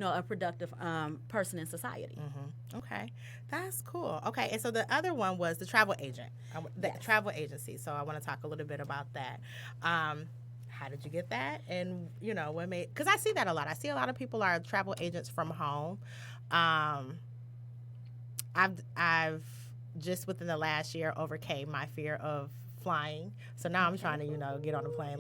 a productive person in society. Okay, that's cool. Okay, and so the other one was the travel agent, the travel agency. So I want to talk a little bit about that. How did you get that? And what made? Because I see that a lot. I see a lot of people are travel agents from home. I've just within the last year overcame my fear of flying. So now I'm trying to, get on a plane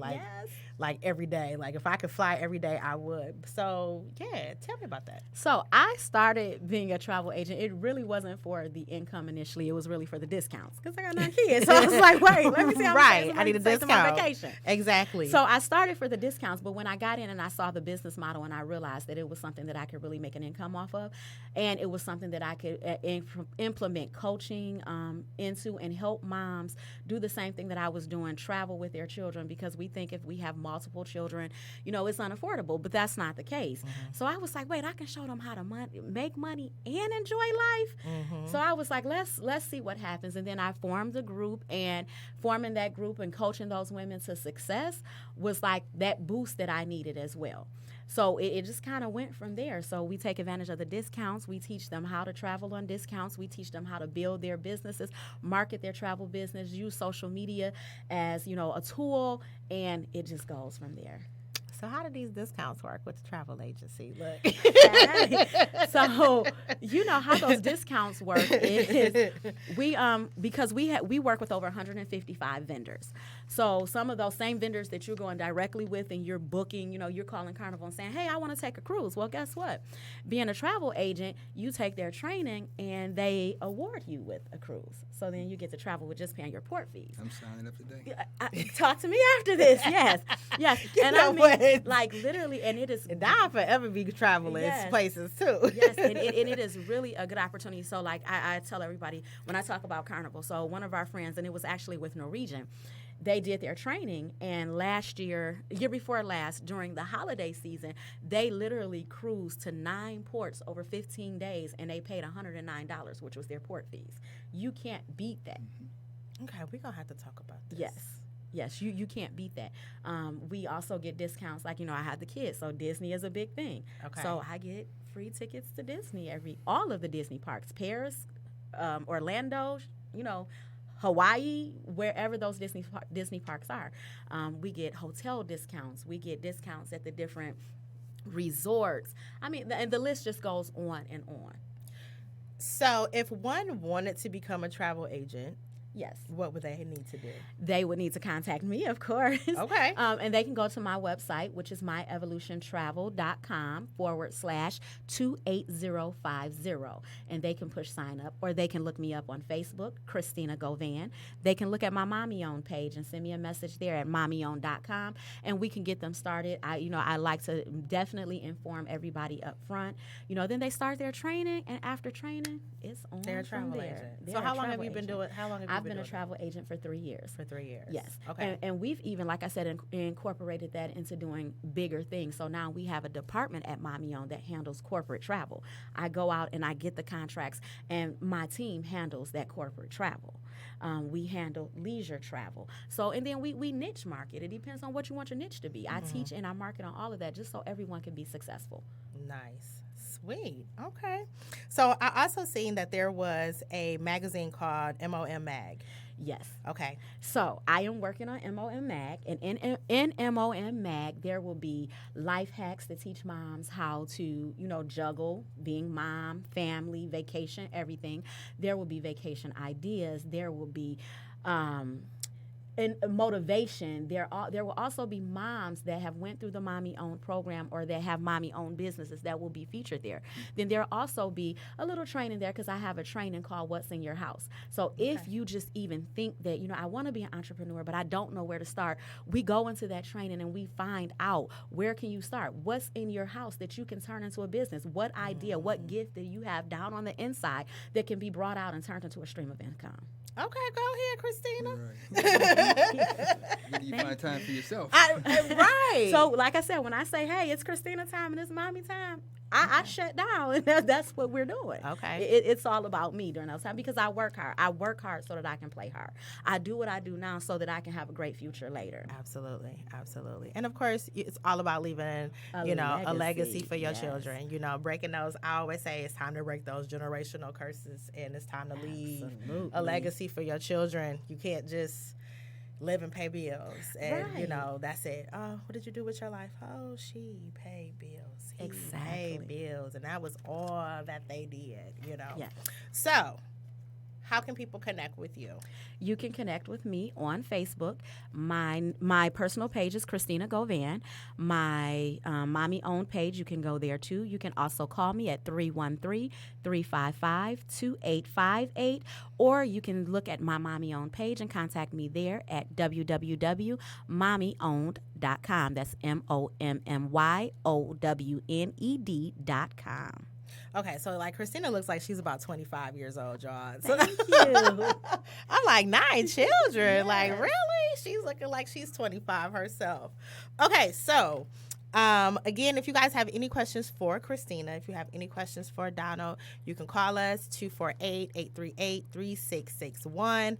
like every day. Like if I could fly every day, I would. So yeah, tell me about that. So I started being a travel agent. It really wasn't for the income initially. It was really for the discounts because I got 9 kids. So I was like, wait, let me see how I need a discount. My vacation. Exactly. So I started for the discounts, but when I got in and I saw the business model and I realized that it was something that I could really make an income off of, and it was something that I could implement coaching into and help moms do the same thing that I was doing, travel with their children, because we think if we have multiple children, it's unaffordable, but that's not the case. So I was like, wait, I can show them how to make money and enjoy life. So I was like, let's see what happens. And then I formed a group, and forming that group and coaching those women to success was like that boost that I needed as well. So it just kind of went from there. So we take advantage of the discounts. We teach them how to travel on discounts. We teach them how to build their businesses, market their travel business, use social media as, a tool, and it just goes from there. So how do these discounts work with the travel agency? Look. So how those discounts work is because we work with over 155 vendors. So some of those same vendors that you're going directly with and you're booking, you're calling Carnival and saying, hey, I want to take a cruise. Well, guess what? Being a travel agent, you take their training and they award you with a cruise. So then you get to travel with just paying your port fees. I'm signing up today. Talk to me after this. Yes. And I mean, like literally, and it is. And I'll forever be traveling places too. Yes, and it is really a good opportunity. So like I tell everybody when I talk about Carnival, so one of our friends, and it was actually with Norwegian, they did their training, and year before last, during the holiday season, they literally cruised to 9 ports over 15 days, and they paid $109, which was their port fees. You can't beat that. Okay, we're going to have to talk about this. Yes, you can't beat that. We also get discounts. Like, I have the kids, so Disney is a big thing. Okay. So I get free tickets to Disney, all of the Disney parks, Paris, Orlando, Hawaii, wherever those Disney parks are. We get hotel discounts. We get discounts at the different resorts. I mean, and the list just goes on and on. So if one wanted to become a travel agent, yes, what would they need to do? They would need to contact me, of course. Okay. And they can go to my website, which is myevolutiontravel.com/28050. And they can push sign up, or they can look me up on Facebook, Kristina Govan. They can look at my Mommy-Owned page and send me a message there at mommyowned.com, and we can get them started. I like to definitely inform everybody up front. Then they start their training, and after training, it's on They're a travel agent. So how long have you been doing? I've been a travel agent for 3 years. For 3 years. Yes. Okay. And we've even, like I said, incorporated that into doing bigger things. So now we have a department at Mommy Owned that handles corporate travel. I go out and I get the contracts, and my team handles that corporate travel. We handle leisure travel. So, and then we niche market. It depends on what you want your niche to be. I teach and I market on all of that just so everyone can be successful. Nice. Sweet. Okay. So I also seen that there was a magazine called MOM Mag. Yes. Okay. So I am working on MOM Mag, and in MOM Mag there will be life hacks to teach moms how to, juggle being mom, family, vacation, everything. There will be vacation ideas. There will be and motivation. There will also be moms that have went through the Mommy-Owned program or that have Mommy-Owned businesses that will be featured there. Then there'll also be a little training there because I have a training called What's in Your House. So if you just even think that, I want to be an entrepreneur, but I don't know where to start, we go into that training and we find out where can you start? What's in your house that you can turn into a business? What idea, what gift that you have down on the inside that can be brought out and turned into a stream of income? Okay, go ahead, Kristina. Right. When do you find time for yourself? Right. So, like I said, when I say, hey, it's Kristina time and it's mommy time, I shut down, and that's what we're doing. Okay. It's all about me during those times because I work hard. I work hard so that I can play hard. I do what I do now so that I can have a great future later. Absolutely, absolutely. And of course, it's all about leaving, A a legacy for your yes. children. Breaking those. I always say it's time to break those generational curses, and it's time to leave Absolutely. a legacy for your children. You can't just live and pay bills, and Right. that's it. Oh, what did you do with your life? Oh, she paid bills. He Exactly. paid bills, and that was all that they did. Yes. So, how can people connect with you? You can connect with me on Facebook. My personal page is Kristina Govan. My mommy-owned page, you can go there too. You can also call me at 313-355-2858, or you can look at my mommy-owned page and contact me there at www.mommyowned.com. That's mommyowned.com. Okay, so like Kristina looks like she's about 25 years old, y'all. So Thank you. I'm like 9 children. Yes. Like, really? She's looking like she's 25 herself. Okay, so again, if you guys have any questions for Kristina, if you have any questions for Donald, you can call us 248-838-3661.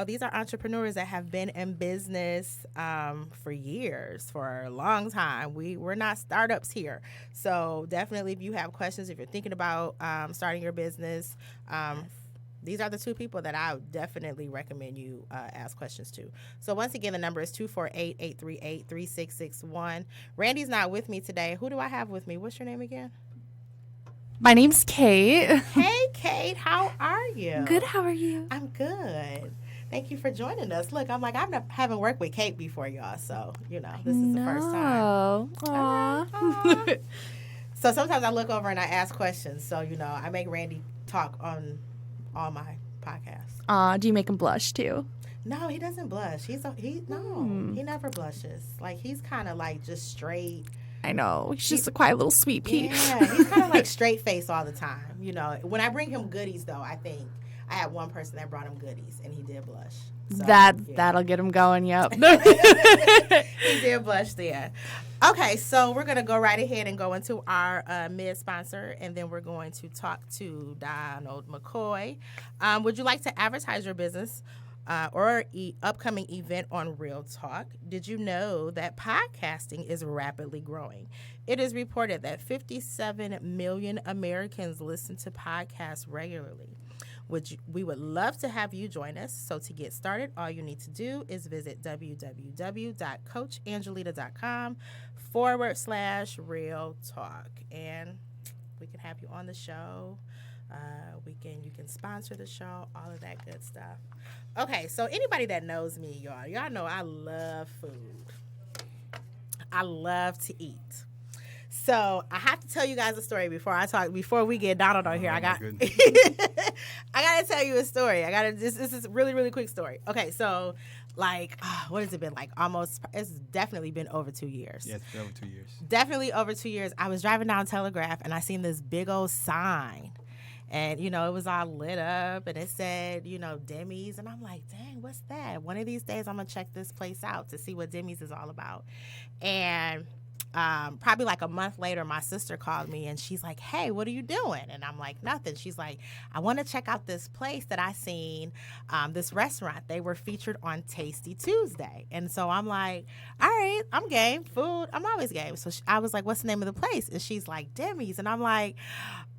These are entrepreneurs that have been in business for years, for a long time. We're not startups here. So definitely if you have questions, if you're thinking about starting your business, these are the two people that I would definitely recommend you ask questions to. So once again, the number is 248-838-3661. Randy's not with me today. Who do I have with me? What's your name again? My name's Kate. Hey, Kate. How are you? Good, how are you? I'm good. Thank you for joining us. Look, I'm like, haven't worked with Kate before, y'all. So, this is the first time. Aw. Aw. So sometimes I look over and I ask questions. So, I make Randy talk on all my podcasts. Do you make him blush too? No, he doesn't blush. He never blushes. Like, he's kind of like just straight. I know. He's just a quiet little sweet pea. Yeah, he's kind of like straight face all the time. When I bring him goodies, though, I think I had one person that brought him goodies, and he did blush. So, That'll get him going, yep. He did blush there. Okay, so we're going to go right ahead and go into our mid-sponsor, and then we're going to talk to Donald McCoy. Would you like to advertise your business or upcoming event on Real Talk? Did you know that podcasting is rapidly growing? It is reported that 57 million Americans listen to podcasts regularly. We would love to have you join us. So to get started, all you need to do is visit www.coachangelita.com/real talk. And we can have you on the show. You can sponsor the show, all of that good stuff. Okay, so anybody that knows me, y'all know I love food. I love to eat. So I have to tell you guys a story before we get Donald on here. I got to tell you a story. This is a really, really quick story. Okay, so what has it been? It's definitely been over 2 years. Yeah, it's been over 2 years. Definitely over 2 years. I was driving down Telegraph and I seen this big old sign. And, it was all lit up and it said, Demi's. And I'm like, dang, what's that? One of these days I'm going to check this place out to see what Demi's is all about. And probably like a month later, my sister called me and she's like, hey, what are you doing? And I'm like, nothing. She's like, I want to check out this place that I seen, this restaurant. They were featured on Tasty Tuesday. And so I'm like, all right, I'm game. Food, I'm always game. So I was like, what's the name of the place? And she's like, Demi's. And I'm like,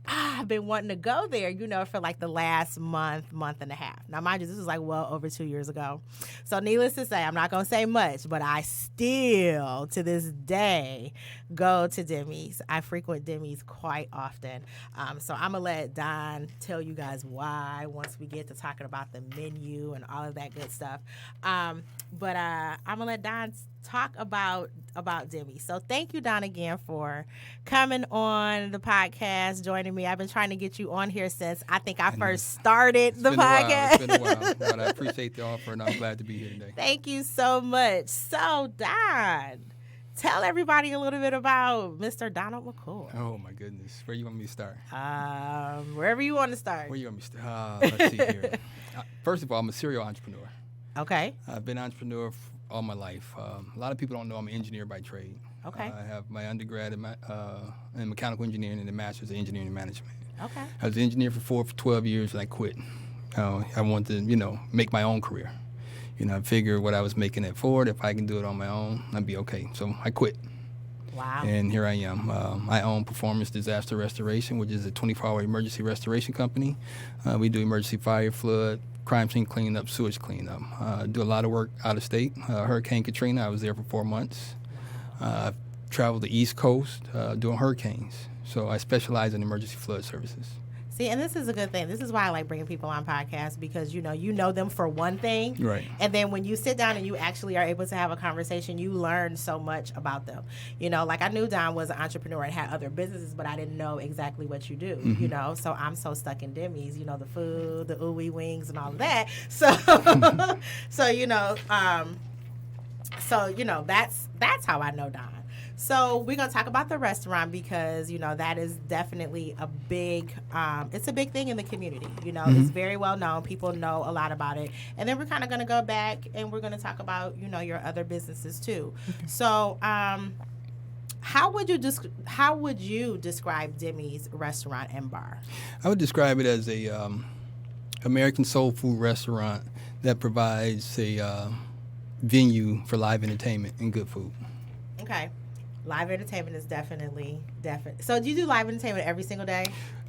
I've been wanting to go there, for like the last month and a half. Now, mind you, this was like well over 2 years ago. So needless to say, I'm not going to say much, but I still, to this day, go to Demi's. I frequent Demi's quite often. So I'm going to let Don tell you guys why once we get to talking about the menu and all of that good stuff. But I'm going to let Don talk about Demi. So thank you, Don, again for coming on the podcast, joining me. I've been trying to get you on here since I think I first started the podcast. It's been a while, but I appreciate the offer, and I'm glad to be here today. Thank you so much. So, Don, tell everybody a little bit about Mr. Donald McCoy. Oh, my goodness. Where you want me to start? Wherever you want to start. Where you want me to start? Let's see here. First of all, I'm a serial entrepreneur. Okay. I've been an entrepreneur all my life. A lot of people don't know I'm an engineer by trade. Okay. I have my undergrad in mechanical engineering and a master's in engineering management. Okay. I was an engineer for 12 years, and I quit. I wanted to, make my own career. I figured what I was making at Ford, if I can do it on my own, I'd be okay. So I quit. Wow. And here I am. I own Performance Disaster Restoration, which is a 24-hour emergency restoration company. We do emergency fire, flood, crime scene cleanup, sewage cleanup. Do a lot of work out of state. Hurricane Katrina, I was there for 4 months. I've traveled the East Coast doing hurricanes. So I specialize in emergency flood services. See, and this is a good thing. This is why I like bringing people on podcasts, because, you know them for one thing. Right. And then when you sit down and you actually are able to have a conversation, you learn so much about them. Like I knew Don was an entrepreneur and had other businesses, but I didn't know exactly what you do, So I'm so stuck in Demi's, the food, the ooey wings and all of that. So, that's how I know Don. So we're going to talk about the restaurant because, that is definitely a big, it's a big thing in the community. It's very well known. People know a lot about it. And then we're kind of going to go back and we're going to talk about, your other businesses too. Okay. So how would you describe Demi's restaurant and bar? I would describe it as a American soul food restaurant that provides a venue for live entertainment and good food. Okay. Live entertainment is definitely. So do you do live entertainment every single day?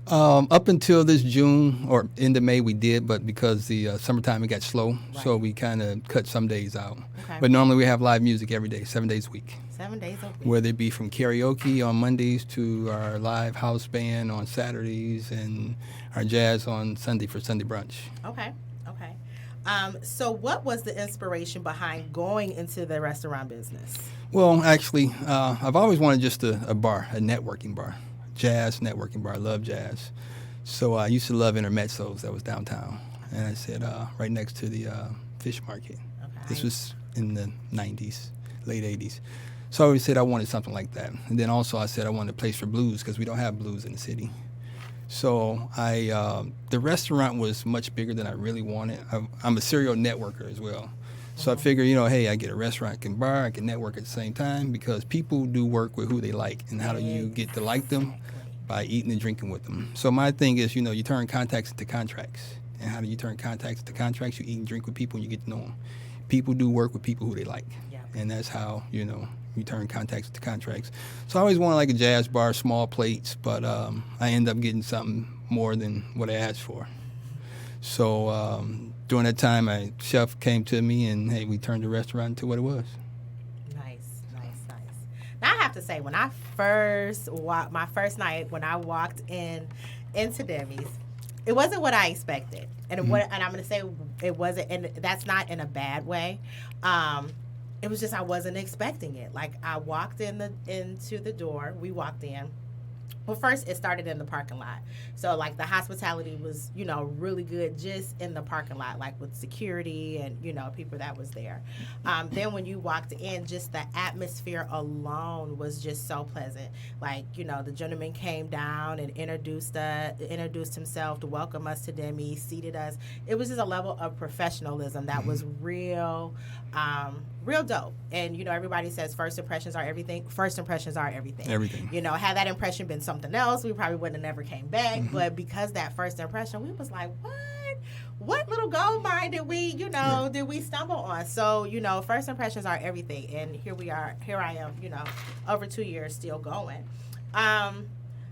Up until this June or end of May, we did, but because the summertime, it got slow, right. So we kind of cut some days out. Okay. But normally we have live music every day, 7 days a week. 7 days a week. Whether it be from karaoke on Mondays to our live house band on Saturdays and our jazz on Sunday for Sunday brunch. Okay. So what was the inspiration behind going into the restaurant business? Well, actually, I've always wanted just a bar, a networking bar, jazz networking bar. I love jazz. So I used to love Intermezzos that was downtown. And I said, right next to the fish market. Okay. This was in the 90s, late 80s. So I always said I wanted something like that. And then also I said I wanted a place for blues because we don't have blues in the city. So the restaurant was much bigger than I really wanted. I'm a serial networker as well. So I figured, hey, I get a restaurant and bar, I can network at the same time because people do work with who they like. And how do you get to like them? By eating and drinking with them. So my thing is, you turn contacts into contracts. And how do you turn contacts into contracts? You eat and drink with people and you get to know them. People do work with people who they like. Yeah. And that's how, you turn contacts into contracts. So I always wanted like a jazz bar, small plates, but I ended up getting something more than what I asked for. So during that time, my chef came to me and, hey, we turned the restaurant into what it was. Nice. Now I have to say, when I first my first night when I walked into Demi's, it wasn't what I expected, and and I'm going to say it wasn't, and that's not in a bad way. It was just I wasn't expecting it. Like I walked into the door. We walked in. Well, first it started in the parking lot. So like the hospitality was, really good just in the parking lot, like with security and, people that was there. Then when you walked in, just the atmosphere alone was just so pleasant. Like, the gentleman came down and introduced himself to welcome us to Demi, seated us. It was just a level of professionalism that was real dope. And, everybody says first impressions are everything. First impressions are everything. Everything. Had that impression been something else, we probably wouldn't have never came back. But because that first impression, we was like, what little gold mine did we stumble on? So, first impressions are everything. And here I am, over 2 years still going.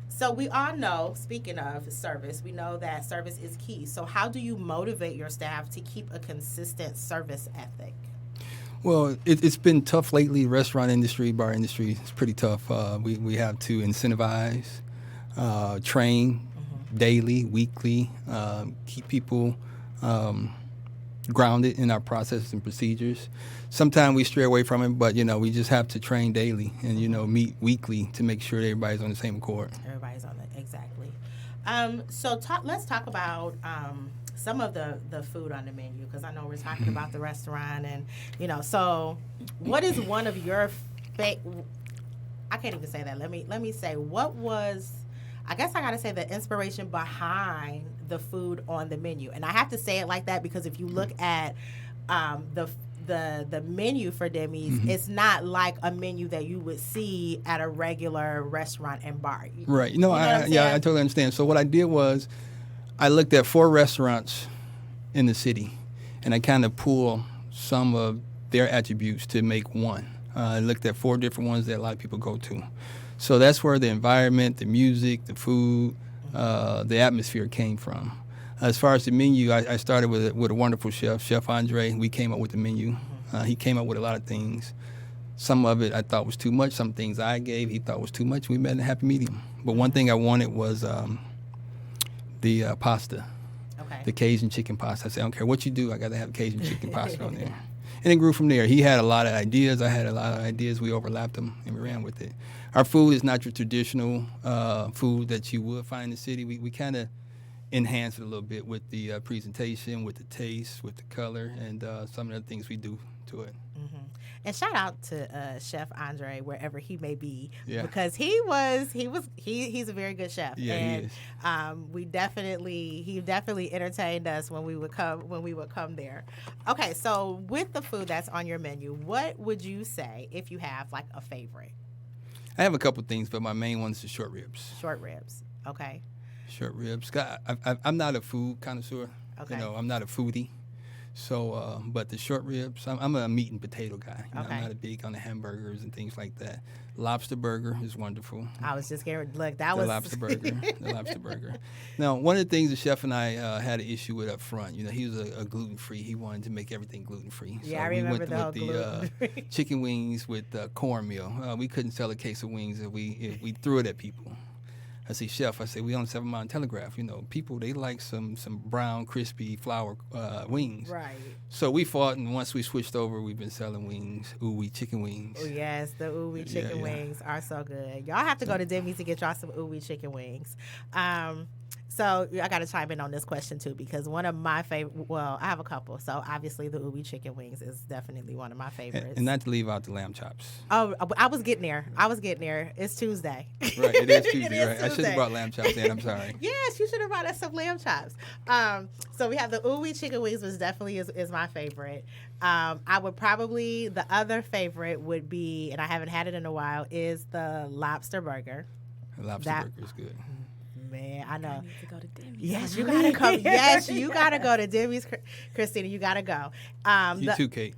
So we all know, speaking of service, we know that service is key. So how do you motivate your staff to keep a consistent service ethic? Well, it's been tough lately. Restaurant industry, bar industry, it's pretty tough. We have to incentivize, train daily, weekly, keep people grounded in our processes and procedures. Sometimes we stray away from it, but, we just have to train daily and, meet weekly to make sure that everybody's on the same accord. Everybody's on it, exactly. So let's talk about some of the food on the menu, because I know we're talking about the restaurant and, so what is one of your I can't even say that. Let me say, what was, I guess I got to say the inspiration behind the food on the menu. And I have to say it like that because if you look at the menu for Demi's, it's not like a menu that you would see at a regular restaurant and bar. Right. know what I'm I saying? totally understand. So what I did was I looked at 4 restaurants in the city, and I kind of pulled some of their attributes to make one. I looked at 4 different ones that a lot of people go to. So that's where the environment, the music, the food, the atmosphere came from. As far as the menu, I started with a wonderful chef, Chef Andre. We came up with the menu. He came up with a lot of things. Some of it I thought was too much. Some things I gave he thought was too much. We met in a happy medium. But one thing I wanted was the pasta, the Cajun chicken pasta. I said, I don't care what you do, I got to have Cajun chicken pasta on there. And it grew from there. He had a lot of ideas. I had a lot of ideas. We overlapped them, and we ran with it. Our food is not your traditional food that you would find in the city. We kind of enhance it a little bit with the presentation, with the taste, with the color, and some of the things we do to it. And shout out to Chef Andre wherever he may be, Yeah. because he's a very good chef. Yeah, and he is. he definitely entertained us when we would come there. Okay, so with the food that's on your menu, what would you say if you have like a favorite? I have a couple things, but my main one is the short ribs. Short ribs. Okay. Short ribs. I'm not a food connoisseur. Okay. I'm not a foodie. So, but the short ribs, I'm a meat and potato guy. Okay. I'm not a big on the hamburgers and things like that. Lobster burger is wonderful. I was just scared. Look, The lobster burger. Now, one of the things the chef and I had an issue with up front, he was a gluten-free. He wanted to make everything gluten-free. Yeah, so I remember the whole we went with the chicken wings with cornmeal. We couldn't sell a case of wings if we threw it at people. I say, Chef, we on 7 Mile and Telegraph. People, they like some brown, crispy flour wings. Right. So we fought, and once we switched over, we've been selling wings, ooey chicken wings. Oh, yes, the ooey chicken wings are so good. Y'all have to go to Demi's to get y'all some ooey chicken wings. So I got to chime in on this question too, because one of my favorite, well, I have a couple. So obviously the ooey chicken wings is definitely one of my favorites. And not to leave out the lamb chops. Oh, I was getting there. It's Tuesday. Right, it is Tuesday, It is right? I should Tuesday. have brought lamb chops in, I'm sorry. Yes, you should have brought us some lamb chops. So we have the ooey chicken wings, which definitely is my favorite. I would probably, the other favorite would be, and I haven't had it in a while, is the lobster burger. The lobster burger is good. Man, I know. I need to go to Demi. Yes, you gotta come. Yes, you gotta go to Demi's, Kristina. You gotta go. You too, Kate.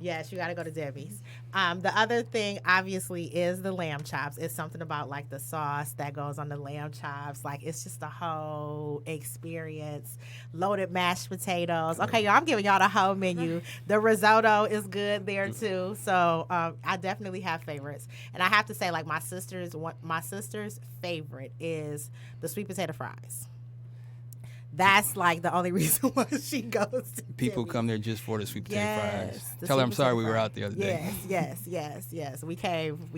Yes, you gotta go to Demi's. The other thing, obviously, is the lamb chops. It's something about like the sauce that goes on the lamb chops. Like it's just a whole experience. Loaded mashed potatoes. Okay, y'all, I'm giving y'all the whole menu. The risotto is good there too. So I definitely have favorites, and I have to say, like my sister's favorite is the sweet potato fries. That's like the only reason why she goes to People Demi's. come there just for the sweet potato fries. the Tell her I'm sweet sorry potato we were fries. out the other day. Yes. We came.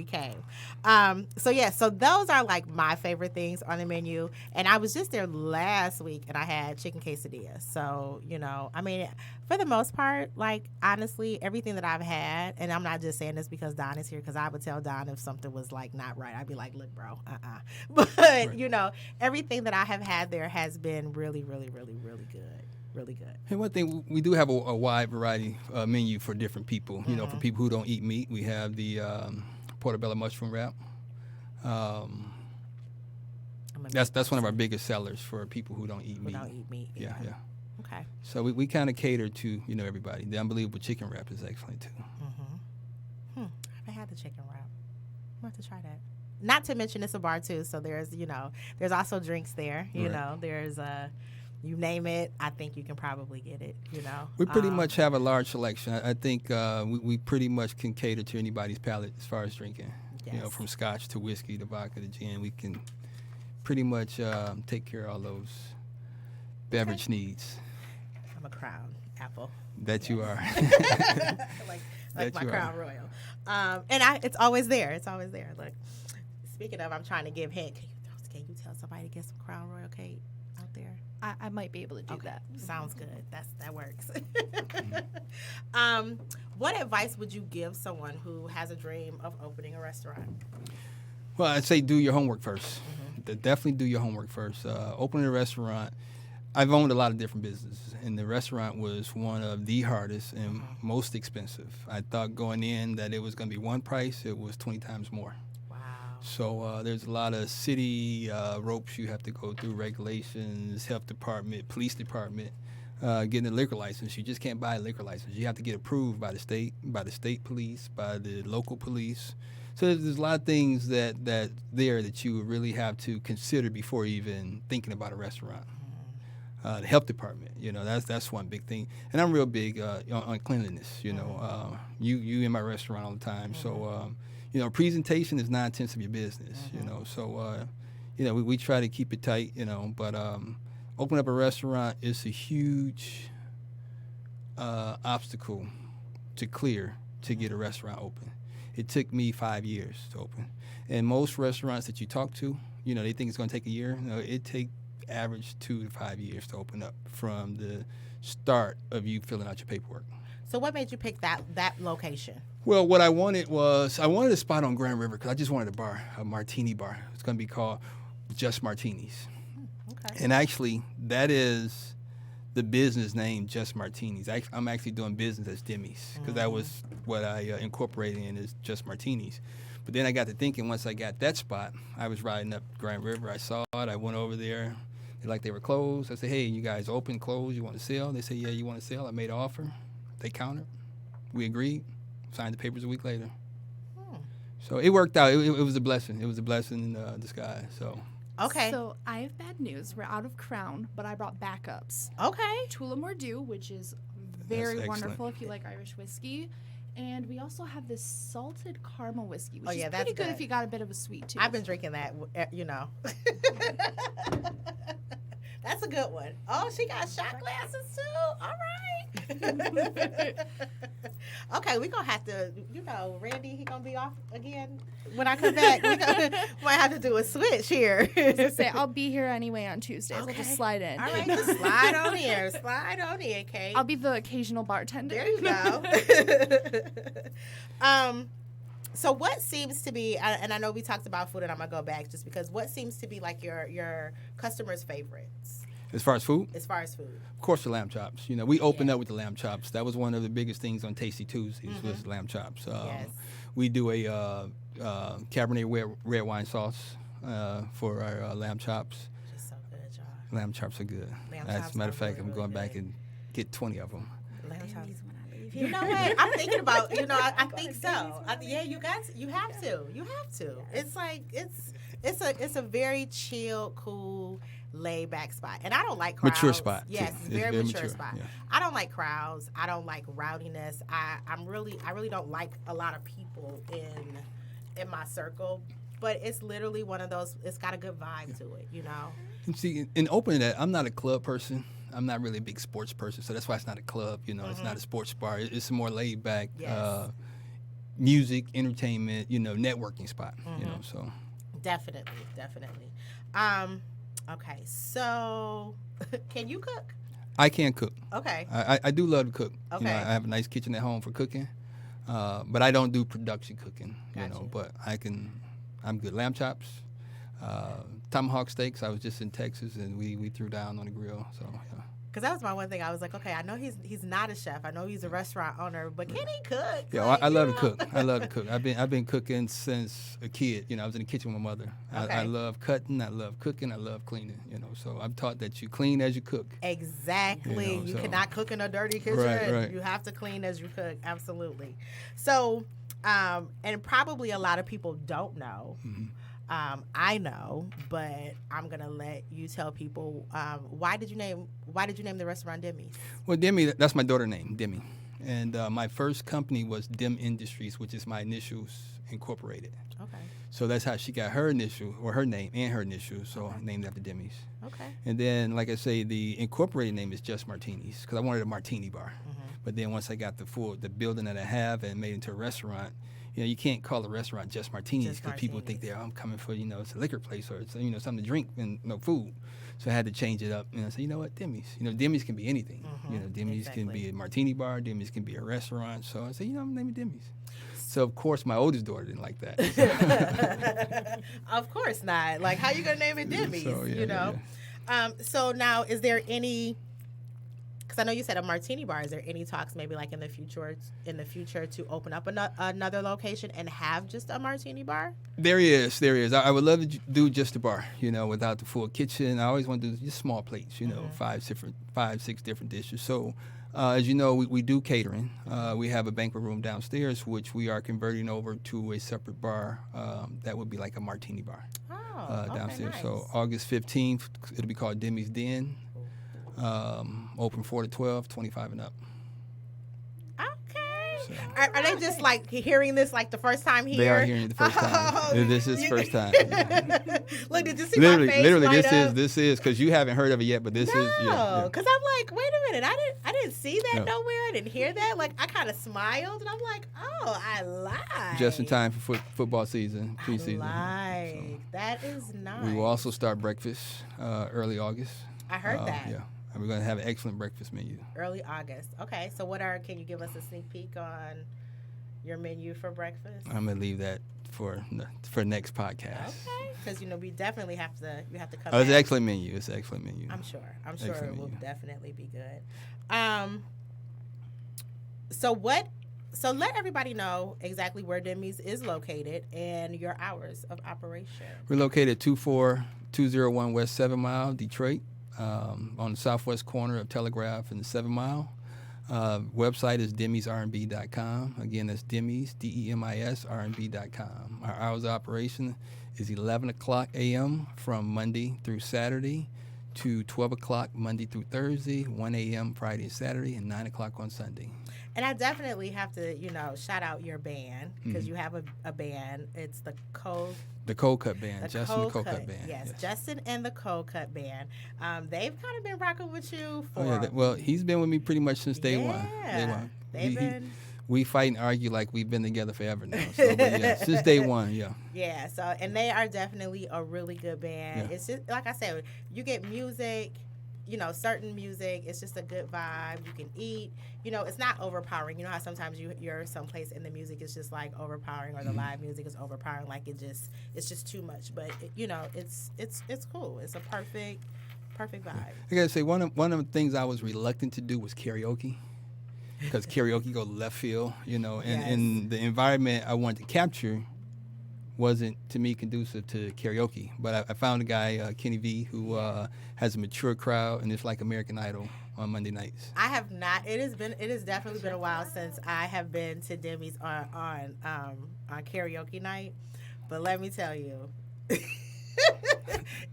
So those are like my favorite things on the menu. And I was just there last week and I had chicken quesadillas. So, for the most part, like honestly, everything that I've had, and I'm not just saying this because Don is here, because I would tell Don if something was like not right. I'd be like, look, bro, But, Right. Everything that I have had there has been really, really, really, really good. Really good. And one thing, we do have a wide variety menu for different people. For people who don't eat meat, we have the portobello mushroom wrap. That's one of our biggest sellers for people who don't eat meat. Don't eat meat. Yeah. Okay. So we kind of cater to everybody. The unbelievable chicken wrap is excellent too. I haven't had the chicken wrap. I'm going to try that. Not to mention it's a bar too, so there's there's also drinks there. Right. There's you name it, I think you can probably get it. We pretty much have a large selection. I think we pretty much can cater to anybody's palate as far as drinking. Yes. From scotch to whiskey to vodka to gin, we can pretty much take care of all those beverage needs. I'm a Crown apple. That you are. like That my you Crown are. Royal. And it's always there. It's always there. Look, speaking of, I'm trying to give hint. Can you tell somebody to get some Crown Royal cake out there? I might be able to do that. Sounds good. That works. What advice would you give someone who has a dream of opening a restaurant? Well, I'd say do your homework first. Definitely do your homework first. Opening a restaurant, I've owned a lot of different businesses, and the restaurant was one of the hardest and most expensive. I thought going in that it was going to be one price. It was 20 times more. Wow. So there's a lot of city ropes you have to go through, regulations, health department, police department, getting a liquor license. You just can't buy a liquor license. You have to get approved by the state police, by the local police. So there's a lot of things that you would really have to consider before even thinking about a restaurant. The health department, that's one big thing. And I'm real big on cleanliness, you in my restaurant all the time. So, presentation is 9/10 of your business, So, we try to keep it tight, but opening up a restaurant is a huge obstacle to clear to get a restaurant open. It took me 5 years to open. And most restaurants that you talk to, they think it's going to take a year. No, it takes average 2 to 5 years to open up from the start of you filling out your paperwork. So what made you pick that location? Well, what I wanted a spot on Grand River because I just wanted a martini bar. It's going to be called Just Martinis. Okay. And actually, that is the business name, Just Martinis. I'm actually doing business as Demi's because that was what I incorporated in as Just Martinis. But then I got to thinking, once I got that spot, I was riding up Grand River. I saw it. I went over there. They were closed. I said, hey, you guys open, closed, you want to sell? They said, yeah, you want to sell? I made an offer. They countered. We agreed. Signed the papers a week later. So it worked out. It was a blessing. It was a blessing in disguise. So. Okay. So I have bad news. We're out of Crown, but I brought backups. Okay. Tullamore, which is very wonderful excellent. if you like Irish whiskey. And we also have this salted caramel whiskey, which is that's pretty good good if you got a bit of a sweet tooth. I've been drinking that, That's a good one. Oh, she got shot glasses too. All right. Okay, we're going to have to, Randy, he going to be off again when I come back. We might have to do a switch here. Say, I'll be here anyway on Tuesdays. I'll just slide in. All right, just slide on here. Slide on in, Kate. I'll be the occasional bartender. There you go. So what seems to be, and I know we talked about food, and I'm going to go back just because, what seems to be like your customers' favorites? As far as food? As far as food. Of course, the lamb chops. We opened up with the lamb chops. That was one of the biggest things on Tasty Tuesdays was lamb chops. Yes. We do a Cabernet red wine sauce for our lamb chops. Just so good, y'all. Lamb chops are good. Lamb As chops a matter of are fact, really, I'm going really back and get 20 of them. Lamb chops. Denny's when I leave You know what? I'm thinking about, I think so. You have to. It's like, it's a very chill, cool, laid back spot. And I don't like crowds. Mature spot. Yes, too. it's very mature mature spot. Yeah. I don't like crowds. I don't like rowdiness. I really don't like a lot of people in my circle. But it's literally one of those, it's got a good vibe to it, And see, in opening that, I'm not a club person. I'm not really a big sports person, so that's why it's not a club. It's not a sports bar. It's a more laid back, Yes. music, entertainment, networking spot. So Definitely. Okay, so can you cook? I can cook. Okay. I do love to cook. Okay. I have a nice kitchen at home for cooking, but I don't do production cooking. Gotcha. But I'm good. Lamb chops, tomahawk steaks. I was just in Texas and we threw down on the grill. So yeah. Because that was my one thing. I was like, okay, I know he's not a chef. I know he's a restaurant owner, but can he cook? Yeah, Like, I love to cook. I love to cook. I've been cooking since a kid. I was in the kitchen with my mother. Okay. I love cutting. I love cooking. I love cleaning. So I'm taught that you clean as you cook. Exactly. You so- cannot cook in a dirty kitchen. Right. You have to clean as you cook. Absolutely. So, and probably a lot of people don't know. I know, but I'm gonna let you tell people why did you name the restaurant Demi's? Well, Demi, that's my daughter's name, Demi. And my first company was Dem Industries, which is my initials incorporated. Okay. So that's how she got her initial, or her name and her initials, so I named after Demi's. Okay. And then, like I say, the incorporated name is Just Martinis, because I wanted a martini bar. But then once I got the building that I have and made it into a restaurant, you can't call a restaurant Just Martinis because people think I'm coming for, it's a liquor place or it's, something to drink and no food. So I had to change it up. And I said, you know what, Demi's. Demi's can be anything. Demi's can be a martini bar. Demi's can be a restaurant. So I said, I'm naming Demi's. So, of course, my oldest daughter didn't like that. Of course not. Like, how you going to name it Demi's, So, yeah. So now, is there any? Because I know you said a martini bar. Is there any talks maybe like in the future to open up another location and have just a martini bar? There is. I would love to do just a bar, without the full kitchen. I always want to do just small plates, 5-6 different dishes. So, as you know, we do catering. We have a banquet room downstairs, which we are converting over to a separate bar that would be like a martini bar downstairs. Nice. So August 15th, it'll be called Demi's Den. Open 4 to 12, 25 and up. Okay. So. Are they just like hearing this like the first time here? They are hearing it the first time. Oh, This is first time. Look, did you see my face? Literally, up? this is because you haven't heard of it yet, but this is. No, because I'm like, wait a minute, I didn't see that No. nowhere. I didn't hear that. Like, I kind of smiled, and I'm like, oh, I lied. Just in time for football season, preseason. Lied. That is nice. We will also start breakfast early August. I heard that. Yeah. And we're going to have an excellent breakfast menu. Early August. Okay, so can you give us a sneak peek on your menu for breakfast? I'm going to leave that for next podcast. Okay, because we definitely have to come It's back. an excellent menu. I'm sure it will menu. definitely be good. So let everybody know exactly where Demi's is located and your hours of operation. We're located at 24201 West 7 Mile, Detroit, on the southwest corner of Telegraph and the 7 Mile. Website is demisrnb.com. Again, that's Demis, Demis, rnb.com. Our hours of operation is 11 o'clock a.m. from Monday through Saturday to 12 o'clock Monday through Thursday, 1 a.m. Friday and Saturday, and 9 o'clock on Sunday. And I definitely have to, shout out your band because you have a band. It's the Cold Cut Band, Justin the Cold Cut Band. Yes, Justin and the Cold Cut Band. They've kind of been rocking with you for. Oh yeah, well he's been with me pretty much since day one. Day one. They've been. We fight and argue like we've been together forever now. So, but yeah, since day one, yeah. Yeah. So, and they are definitely a really good band. Yeah. It's just like I said, you get music. Certain music, it's just a good vibe. You can eat. It's not overpowering. You know how sometimes you're someplace and the music is just like overpowering, or the live music is overpowering. Like it's just too much. But it's cool. It's a perfect vibe. I gotta say one of the things I was reluctant to do was karaoke, because karaoke go left field. And the environment I wanted to capture wasn't, to me, conducive to karaoke. But I found a guy, Kenny V, who has a mature crowd, and it's like American Idol on Monday nights. I have not. It has definitely been a while since I have been to Demi's on karaoke night. But let me tell you, it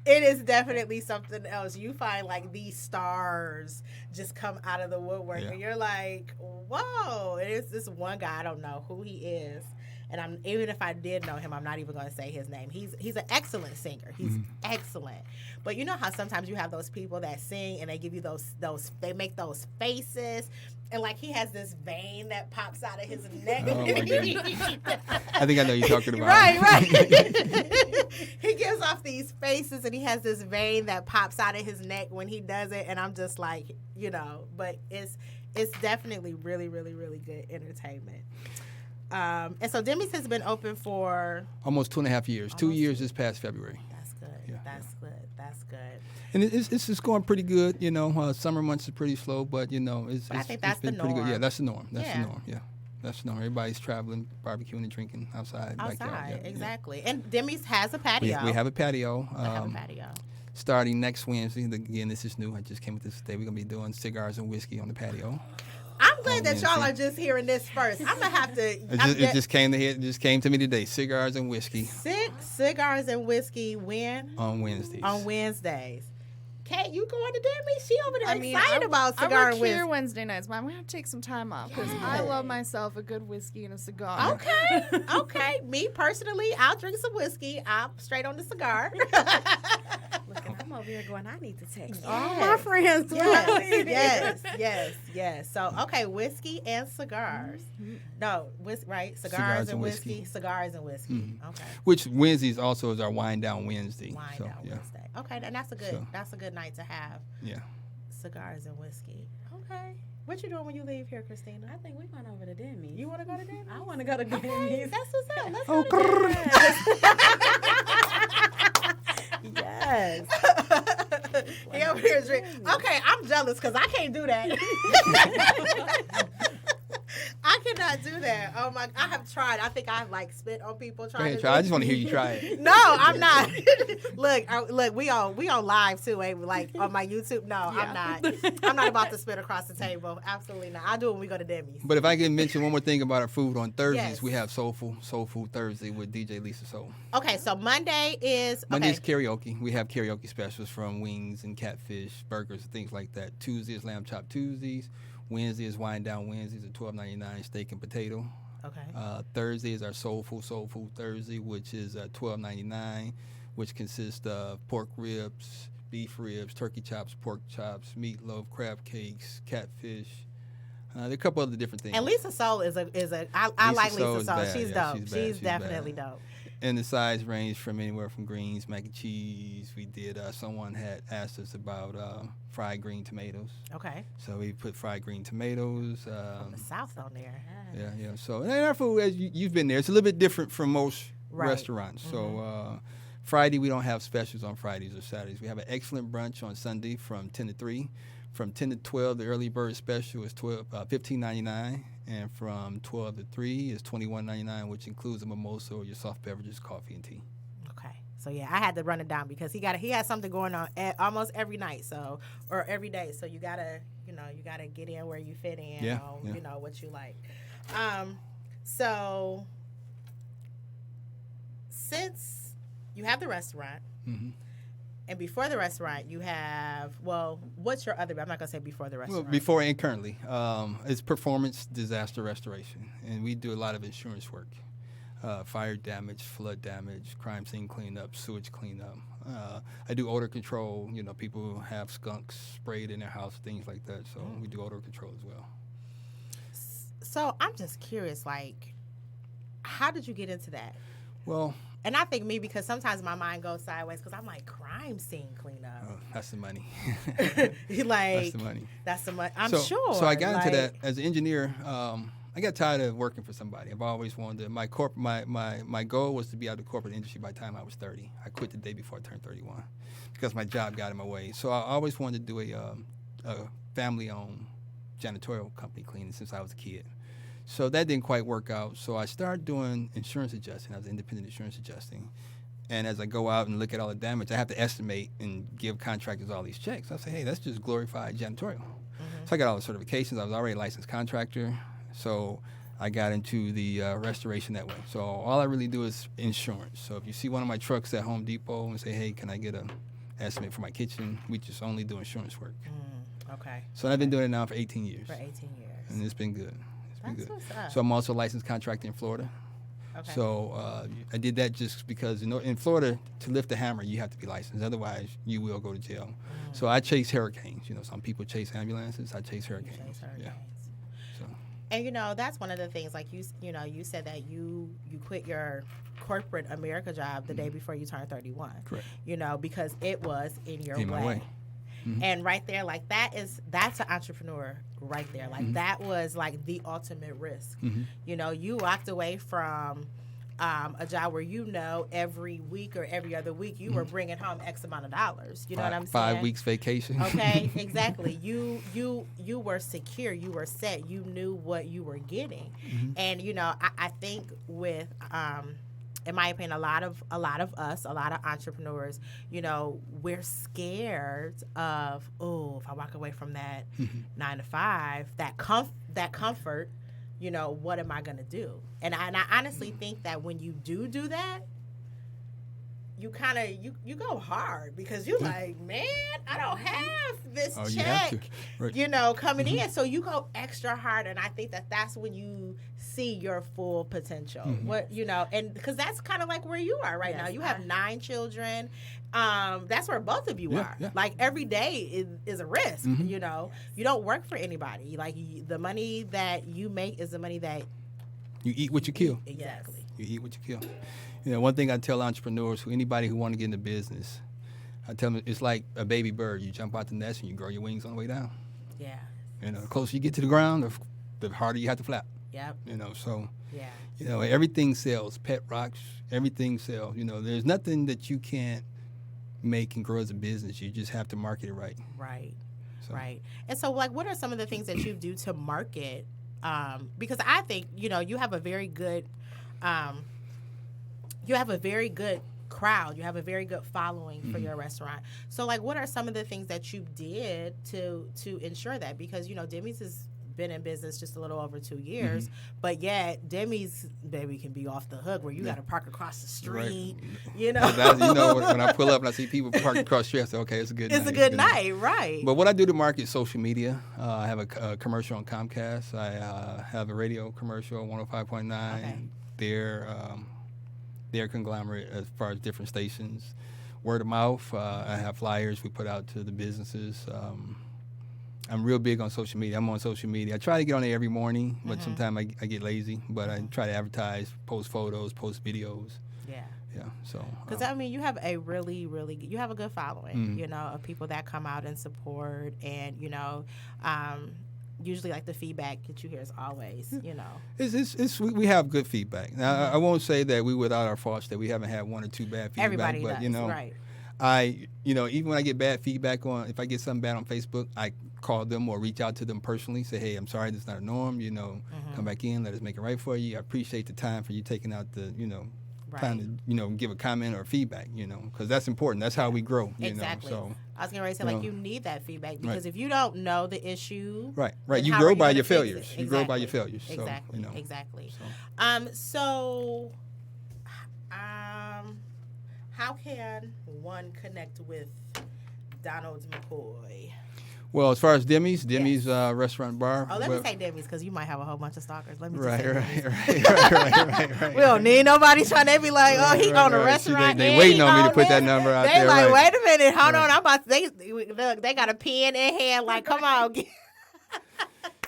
is definitely something else. You find like these stars just come out of the woodwork, and you're like, whoa! It is this one guy. I don't know who he is. And even if I did know him, I'm not even going to say his name. He's an excellent singer. He's excellent. But you know how sometimes you have those people that sing and they give you they make those faces, and like he has this vein that pops out of his neck. Oh my goodness. I think I know you're talking about. Right. He gives off these faces, and he has this vein that pops out of his neck when he does it, and I'm just like, but it's definitely really, really, really good entertainment. And so Demi's has been open for almost 2.5 years. 2 years this past February. That's good. Yeah, That's good. And it's just going pretty good. Summer months are pretty slow, but it's I think that's been the pretty good. norm. Yeah, that's the norm. That's the norm. Yeah, that's the norm. Everybody's traveling, barbecuing, and drinking outside. Backyard. Exactly. Yeah. And Demi's has a patio. We have a patio. Patio. Starting next Wednesday. Again, this is new. I just came with this today. We're gonna be doing cigars and whiskey on the patio. I'm glad that y'all are just hearing this first. I'm gonna have to. It just came to me today. Cigars and whiskey. Cigars and whiskey when? On Wednesdays. On Wednesdays. Kate, you going to Demi? She over there excited about I cigar work and whiskey. here Wednesday nights, but I'm gonna have to take some time off because I love myself a good whiskey and a cigar. Okay. Me personally, I'll drink some whiskey. I'm straight on the cigar. Look, and I'm over here going, I need to text Yes. all my friends. Yes. So, okay, whiskey and cigars. No, right? Cigars and whiskey. Cigars and whiskey. Mm-hmm. Okay. Which Wednesdays also is our Wine Down Wednesday. Wednesday. Okay, and that's a good night to have. Yeah. Cigars and whiskey. Okay. What you doing when you leave here, Kristina? I think we're going over to Demi. You want to go to Demi? I want to go to Demi. Okay, that's what's up. Let's go to Demi. Yes. jealous because I can't do that. I cannot do that. Oh my! I have tried. I think I've like spit on people Go trying ahead, to. try. I just want to hear you try it. No, I'm not. Look, we on live too, ain't we? Like on my YouTube. No, I'm not. I'm not about to spit across the table. Absolutely not. I do it when we go to Demi's. But if I can mention one more thing about our food, on Thursdays Yes. we have Soul Food Thursday with DJ Lisa Soul. Okay, so Monday is Monday's karaoke. We have karaoke specials from wings and catfish, burgers, and things like that. Tuesday is lamb chop Tuesdays. Wednesday is wine down Wednesdays at $12.99 steak and potato. Okay. Thursday is our Soul Food Thursday, which is $12.99, which consists of pork ribs, beef ribs, turkey chops, pork chops, meatloaf, crab cakes, catfish. There are a couple other different things. And Lisa Soul I like Soul Lisa is Soul. bad. She's Yeah, dope. she's bad. She's She's definitely bad. dope. And the sides range from anywhere from greens, mac and cheese. We did, someone had asked us about fried green tomatoes. Okay. So we put fried green tomatoes. The South on there. Yeah. So and our food, as you've been there, it's a little bit different from most Right. restaurants. So Friday, we don't have specials on Fridays or Saturdays. We have an excellent brunch on Sunday from 10 to 3. From 10 to 12, the early bird special is $15.99. And from 12 to 3 is $21.99, which includes a mimosa or your soft beverages, coffee and tea. Okay. So yeah, I had to run it down because he has something going on almost every night, or every day. So you gotta get in where you fit in. Yeah, You know what you like. So since you have the restaurant, Mm-hmm. and before the restaurant you have, what's your other? I'm not gonna say before the Well, restaurant. before and currently, it's performance disaster restoration, and we do a lot of insurance work. Fire damage, flood damage, crime scene cleanup, sewage cleanup. I do odor control. People who have skunks sprayed in their house, things like that. So we do odor control as well. So I'm just curious, like, how did you get into that? Well, And I think me, because sometimes my mind goes sideways because I'm like, crime scene cleanup. that's the money. Like, That's the money. That's the money. I'm so, sure. So I got into that like- as an engineer. I got tired of working for somebody. I've always wanted to. My goal was to be out of the corporate industry by the time I was 30. I quit the day before I turned 31 because my job got in my way. So I always wanted to do a family-owned janitorial company cleaning since I was a kid. So that didn't quite work out. So I started doing insurance adjusting. I was independent insurance adjusting. And as I go out and look at all the damage, I have to estimate and give contractors all these checks. I say, hey, that's just glorified janitorial. So I got all the certifications. I was already a licensed contractor. So I got into the restoration that way. So all I really do is insurance. So if you see one of my trucks at Home Depot and say, hey, can I get an estimate for my kitchen, we just only do insurance work. Okay. So I've been doing it now for 18 years. For 18 years. And it's been good. That's what's up. So I'm also a licensed contractor in Florida. Okay. So I did that just because in Florida, to lift a hammer, you have to be licensed. Otherwise, you will go to jail. So I chase hurricanes. Some people chase ambulances. I chase hurricanes. Chase hurricanes. Yeah. So And that's one of the things. Like you said that you quit your corporate America job the day before you turned 31. Correct. Because it was in your In my way. And right there, like that's an entrepreneur right there. Like that was like the ultimate risk. You walked away from a job where every week or every other week you were bringing home X amount of dollars. You know what I'm saying? 5 weeks vacation. Okay, exactly. You were secure. You were set. You knew what you were getting. And I think with in my opinion, a lot of us, a lot of entrepreneurs, we're scared of, if I walk away from that 9 to 5, that comfort, what am I going to do? And I honestly think that when you do that, you kind of you go hard because you're like, man, I don't have this You have check, to. Right. coming in. So you go extra hard, and I think that's when you see your full potential. And because that's kind of like where you are right now. You have 9 children. That's where both of you are. Yeah. Like every day is a risk. You don't work for anybody. Like the money that you make is the money that You eat what you kill. exactly. You eat what you kill. One thing I tell entrepreneurs, anybody who want to get into business, I tell them it's like a baby bird. You jump out the nest and you grow your wings on the way down. Yeah. The closer you get to the ground, the harder you have to flap. Yep. So Yeah. everything sells. Pet rocks, everything sells. There's nothing that you can't make and grow as a business. You just have to market it right. Right. So. Right. And so, like, what are some of the things that you do to market? Because I think, you have a very good, crowd. You have a very good following for your restaurant. So, like, what are some of the things that you did to ensure that? Because, Demi's has been in business just a little over 2 years, but yet Demi's baby can be off the hook where you got to park across the street, When I pull up and I see people parked across the street, I say, okay, it's a good night. It's a good night, right. But what I do to market social media, I have a commercial on Comcast. I have a radio commercial, 105.9. Okay. Their conglomerate as far as different stations. Word of mouth, I have flyers we put out to the businesses. I'm real big on social media. I'm on social media. I try to get on there every morning, but sometimes I get lazy. But I try to advertise, post photos, post videos. Yeah. Yeah. So. Because you have a really, really you have a good following. Of people that come out and support, and usually like the feedback that you hear is always, we have good feedback. Now I won't say that we without our faults that we haven't had one or two bad feedback. Everybody but does, right. Even when I get bad feedback if I get something bad on Facebook, I call them or reach out to them personally, say, hey, I'm sorry, this is not a norm, come back in, let us make it right for you. I appreciate the time for you taking out the, time to, give a comment or feedback, because that's important. That's how we grow, exactly. So, I was going to say, you need that feedback because if you don't know the issue. Right. You grow by your failures. Exactly. You grow by your failures. Exactly. So, Exactly. How can one connect with Donald McCoy? Well, as far as Demi's restaurant bar. Oh, let me say Demi's because you might have a whole bunch of stalkers. Let me just say right. We don't need nobody trying to be like, he own a restaurant. They waiting on me to put that number out there. They like, wait a minute, hold on. I'm about to, they got a pen in hand. Like, come on.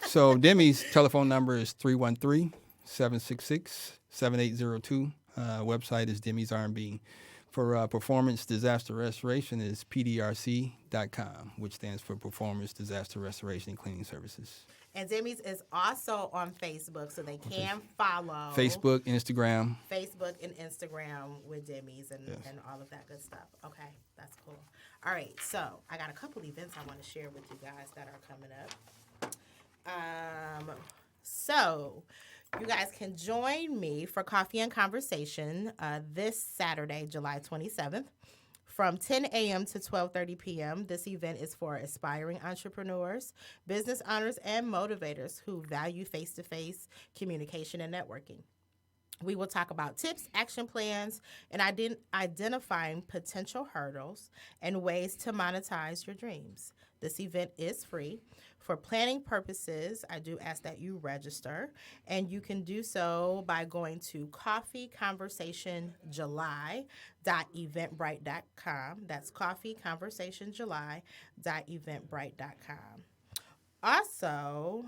So Demi's telephone number is 313-766-7802. Website is Demi's R&B. For performance disaster restoration is pdrc.com, which stands for Performance Disaster Restoration and Cleaning Services. And Demi's is also on Facebook, so they can follow. Facebook, Instagram. Facebook and Instagram with Demi's and all of that good stuff. Okay, that's cool. All right, so I got a couple events I want to share with you guys that are coming up. So you guys can join me for Coffee and Conversation this Saturday, July 27th, from 10 a.m. to 12:30 p.m. This event is for aspiring entrepreneurs, business owners, and motivators who value face-to-face communication and networking. We will talk about tips, action plans, and identifying potential hurdles and ways to monetize your dreams. This event is free. For planning purposes, I do ask that you register, and you can do so by going to coffeeconversationjuly.eventbrite.com. That's coffeeconversationjuly.eventbrite.com. Also,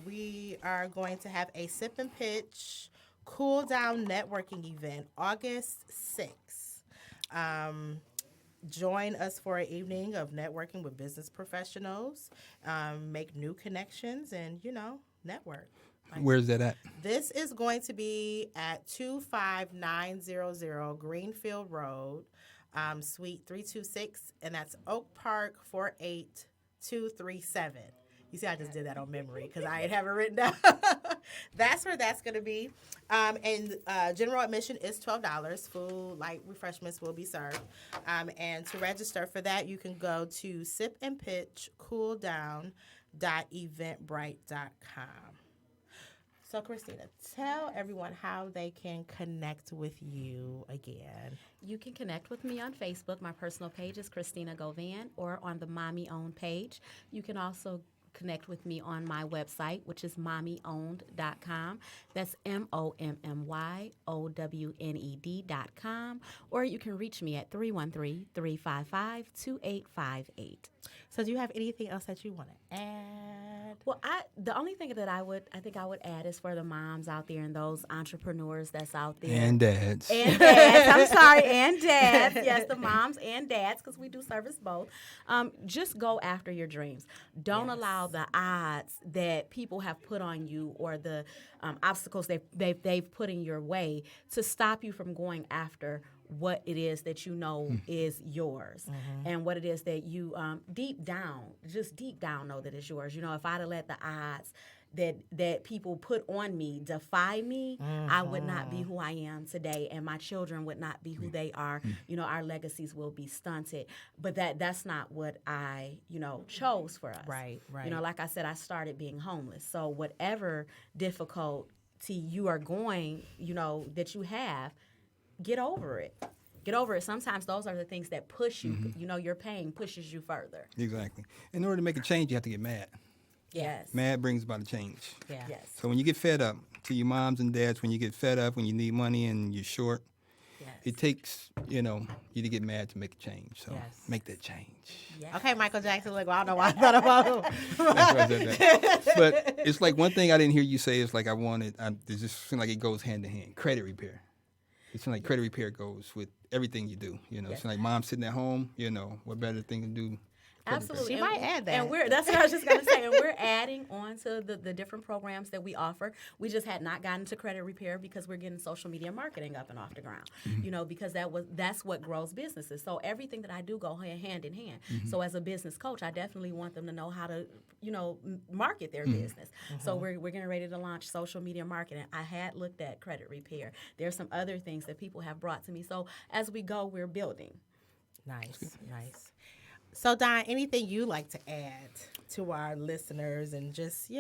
we are going to have a Sip and Pitch Cool Down Networking event August 6th. Join us for an evening of networking with business professionals, make new connections, and, network. Where's that at? This is going to be at 25900 Greenfield Road, Suite 326, and that's Oak Park 48237. You see, I just did that on memory because I ain't have it written down. That's where that's going to be. And general admission is $12. Food, light refreshments will be served. And to register for that, you can go to sipandpitchcooldown.eventbrite.com. So, Kristina, tell everyone how they can connect with you again. You can connect with me on Facebook. My personal page is Kristina Govan, or on the Mommy Owned page. You can also connect with me on my website, which is mommyowned.com. That's mommyowned.com. Or you can reach me at 313-355-2858. So do you have anything else that you want to add? Well, the only thing that I think I would add is for the moms out there and those entrepreneurs that's out there. And dads. And dads. I'm sorry, and dads. Yes, the moms and dads, because we do service both. Just go after your dreams. Don't allow the odds that people have put on you or the obstacles they've put in your way to stop you from going after what it is that you know is yours, and what it is that you deep down know that it's yours. You know, if I'd have let the odds that people put on me defy me, I would not be who I am today, and my children would not be who they are. You know, our legacies will be stunted. But that's not what I, chose for us. Right. You know, like I said, I started being homeless. So whatever difficulty you are going, that you have, get over it. Get over it. Sometimes those are the things that push you. You know, your pain pushes you further. Exactly. In order to make a change, you have to get mad. Yes. Mad brings about a change. Yeah. Yes. So when you get fed up, to your moms and dads, when you get fed up, when you need money and you're short, Yes. it takes, you to get mad to make a change. So Yes. make that change. Yes. Okay, Michael Jackson. Look, I don't know why I thought about him. That's why I said that. But it's like one thing I didn't hear you say is like it just seems like it goes hand in hand. Credit repair. It seems like credit repair goes with everything you do. Yes. It's like mom sitting at home, what better thing to do? Absolutely. She might add that. And that's what I was just going to say. And we're adding on to the different programs that we offer. We just had not gotten to credit repair because we're getting social media marketing up and off the ground, because that's what grows businesses. So everything that I do go hand in hand. So as a business coach, I definitely want them to know how to, market their business. So we're getting ready to launch social media marketing. I had looked at credit repair. There's some other things that people have brought to me. So as we go, we're building. Nice. So, Don, anything you like to add to our listeners and just,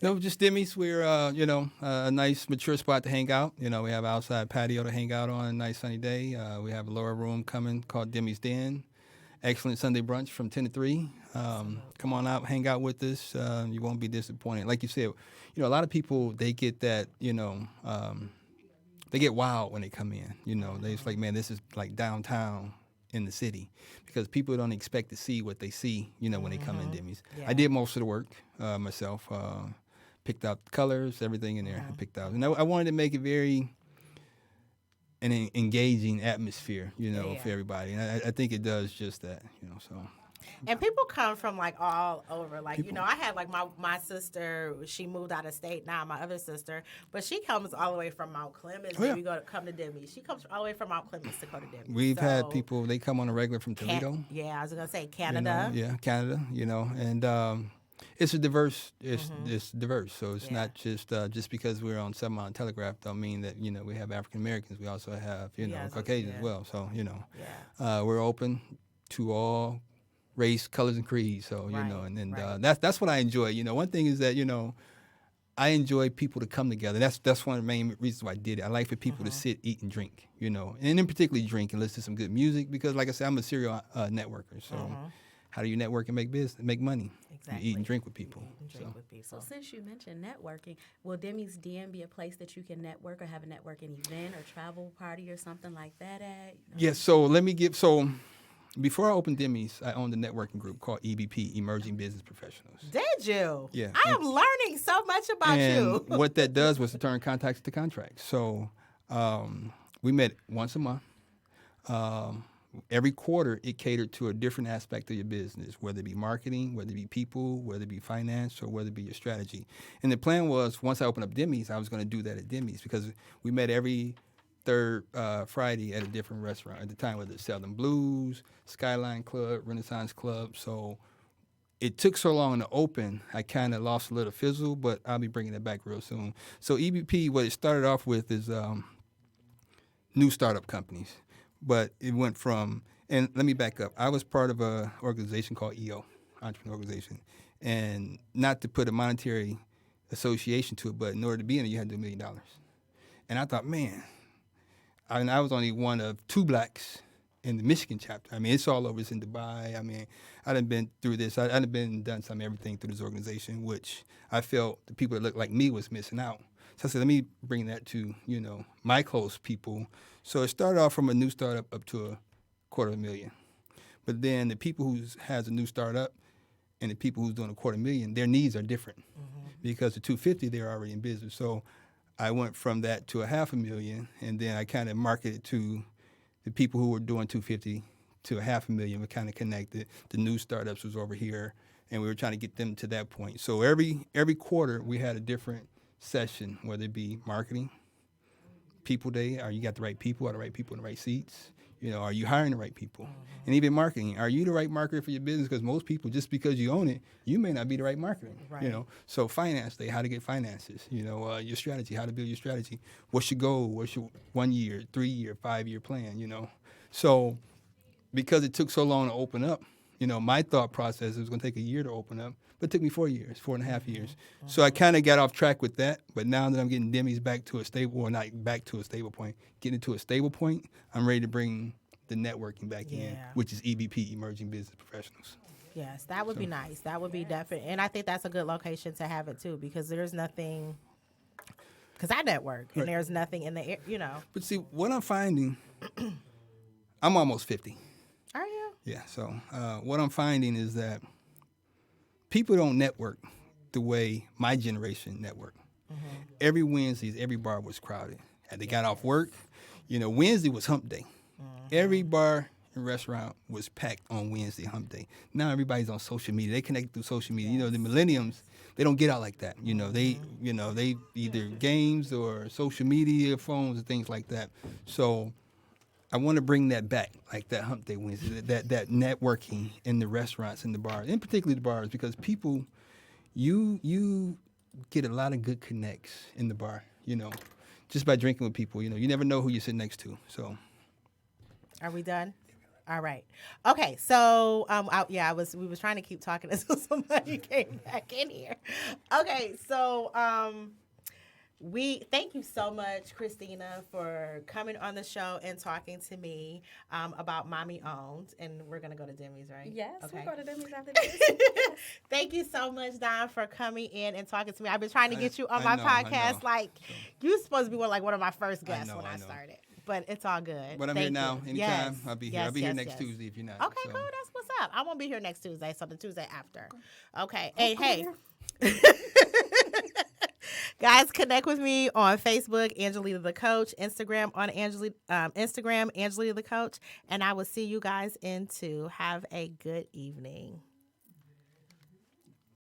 No, just Demi's. We're, a nice, mature spot to hang out. We have outside patio to hang out on a nice sunny day. We have a lower room coming called Demi's Den. Excellent Sunday brunch from 10 to 3. Come on out, hang out with us. You won't be disappointed. Like you said, a lot of people, they get that, they get wild when they come in. They just like, man, this is like downtown in the city, because people don't expect to see what they see, when they come in Demi's. Yeah. I did most of the work myself, picked out the colors, everything in there I picked out. And I wanted to make it an engaging atmosphere, for everybody. And I think it does just that, so. And people come from like all over. Like, I had like my sister, she moved out of state now, my other sister, but she comes all the way from Mount Clemens when we come to Demi. She comes all the way from Mount Clemens to go to Demi. We've had people, they come on a regular from Toledo. I was going to say Canada. Canada, and it's a diverse, it's diverse. So it's not just because we're on 7 Mile and Telegraph don't mean that, we have African Americans. We also have, Caucasians as well. So, we're open to all race, colors, and creeds. So, that's what I enjoy. One thing is that, I enjoy people to come together. That's one of the main reasons why I did it. I like for people to sit, eat, and drink, and in particularly drink and listen to some good music, because like I said, I'm a serial networker. So how do you network and make money? Exactly. You eat and drink with people. So since you mentioned networking, will Demi's Den be a place that you can network or have a networking event or travel party or something like that at? Yes, before I opened Demi's, I owned a networking group called EBP, Emerging Business Professionals. Did you? Yeah. I am learning so much about you. What that does was to turn contacts to contracts. So we met once a month. Every quarter, it catered to a different aspect of your business, whether it be marketing, whether it be people, whether it be finance, or whether it be your strategy. And the plan was, once I opened up Demi's, I was going to do that at Demi's, because we met every third Friday at a different restaurant. At the time, whether it's Southern Blues, Skyline Club, Renaissance Club. So it took so long to open, I kind of lost a little fizzle, but I'll be bringing it back real soon. So EBP, what it started off with is new startup companies. But it went from, and let me back up. I was part of an organization called EO, Entrepreneur Organization. And not to put a monetary association to it, but in order to be in it, you had to do $1 million. And I thought, man, I was only one of 2 blacks in the Michigan chapter. I mean, it's all over. It's in Dubai. I mean, I done been through this. I done done some everything through this organization, which I felt the people that looked like me was missing out. So I said, let me bring that to, my close people. So it started off from a new startup up to $250,000. But then the people who has a new startup and the people who's doing $250,000, their needs are different. Because the 250, they're already in business. So I went from that to $500,000, and then I kind of marketed to the people who were doing 250 to $500,000. We kind of connected. The new startups was over here, and we were trying to get them to that point. So every quarter we had a different session, whether it be marketing, people day. Are you got the right people? Are the right people in the right seats? You know, are you hiring the right people? And even marketing, are you the right marketer for your business? Because most people, just because you own it, you may not be the right marketer. Right. You know, so finance day, how to get finances. You know, your strategy, how to build your strategy. What's your goal? What's your 1 year, 3 year, 5 year plan? You know, so because it took so long to open up, you know, my thought process was going to take a year to open up, but it took me 4 years, 4.5 years. So I kind of got off track with that. But now that I'm getting Demi's back to a stable, or not back to a stable point, getting to a stable point, I'm ready to bring the networking back in, Yeah. which is EBP, Emerging Business Professionals. Yes, that would be nice. That would be definite. And I think that's a good location to have it too, because there's nothing, because I network and Right. there's nothing in the air, you know. But see, what I'm finding, I'm almost 50. Are you? Yeah, so what I'm finding is that people don't network the way my generation networked. Every Wednesdays, every bar was crowded. And they got off work. You know, Wednesday was hump day. Every bar and restaurant was packed on Wednesday, hump day. Now everybody's on social media. They connect through social media. You know, the millenniums, they don't get out like that. You know, they either games or social media, phones, and things like that. So I want to bring that back, like that hump day Wednesday, that networking in the restaurants and the bars, and particularly the bars, because people, you get a lot of good connects in the bar, you know, just by drinking with people. You know, you never know who you sit next to. So, Are we done? All right. Okay. So, we was trying to keep talking until somebody came back in here. Okay. So, we thank you so much, Kristina, for coming on the show and talking to me about Mommy Owned. And we're gonna go to Demi's, right? Yes, Okay. we'll go to Demi's after this. Thank you so much, Don, for coming in and talking to me. I've been trying to get you on I my know, I podcast. know. Like, you're supposed to be one of my first guests know, when I I know. started. But it's all good. but I'm Thank here now. you. Anytime, Yes. I'll be here. Yes, I'll be here yes, next yes. Tuesday if you're not. Okay, so. cool. That's what's up. I won't be here next Tuesday, so the Tuesday after. Okay. Hey. Guys, connect with me on Facebook, Angelita the Coach, Instagram Angelita the Coach, and I will see you guys in 2. Have a good evening.